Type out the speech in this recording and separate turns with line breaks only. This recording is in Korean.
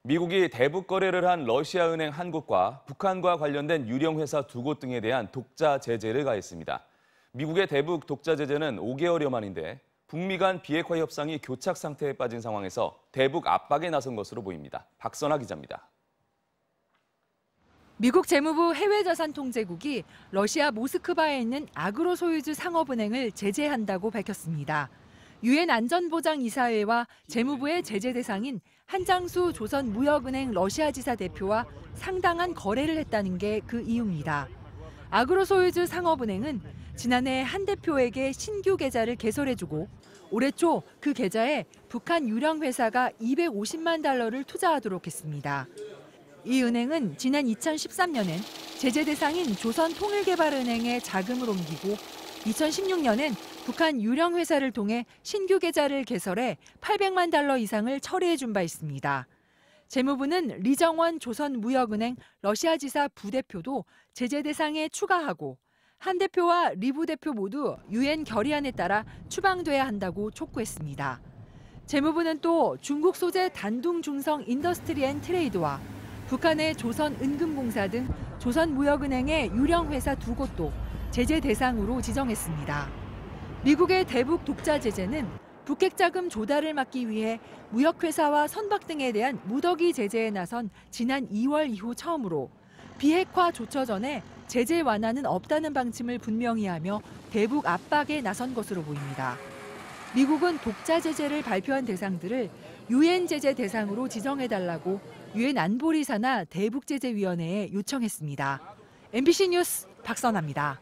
미국이 대북 거래를 한 러시아은행 한 곳과 북한과 관련된 유령 회사 두 곳 등에 대한 독자 제재를 가했습니다. 미국의 대북 독자 제재는 5개월여 만인데 북미 간 비핵화 협상이 교착 상태에 빠진 상황에서 대북 압박에 나선 것으로 보입니다. 박선아 기자입니다.
미국 재무부 해외자산통제국이 러시아 모스크바에 있는 아그로소유즈 상업은행을 제재한다고 밝혔습니다. 유엔 안전보장이사회와 재무부의 제재 대상인 한장수 조선무역은행 러시아지사 대표와 상당한 거래를 했다는 게 그 이유입니다. 아그로소유즈 상업은행은 지난해 한 대표에게 신규 계좌를 개설해주고 올해 초 그 계좌에 북한 유령 회사가 $250만 달러를 투자하도록 했습니다. 이 은행은 지난 2013년엔 제재 대상인 조선통일개발은행에 자금을 옮기고 2016년엔 북한 유령 회사를 통해 신규 계좌를 개설해 $800만 달러 이상을 처리해 준 바 있습니다. 재무부는 리정원 조선무역은행 러시아지사 부대표도 제재 대상에 추가하고 한 대표와 리 부대표 모두 유엔 결의안에 따라 추방돼야 한다고 촉구했습니다. 재무부는 또 중국 소재 단둥중성 인더스트리 앤 트레이드와 북한의 조선은금공사 등 조선무역은행의 유령 회사 두 곳도 제재 대상으로 지정했습니다. 미국의 대북 독자 제재는 북핵 자금 조달을 막기 위해 무역회사와 선박 등에 대한 무더기 제재에 나선 지난 2월 이후 처음으로 비핵화 조처 전에 제재 완화는 없다는 방침을 분명히 하며 대북 압박에 나선 것으로 보입니다. 미국은 독자 제재를 발표한 대상들을 유엔 제재 대상으로 지정해달라고 유엔 안보리사나 대북제재위원회에 요청했습니다. MBC 뉴스 박선아입니다.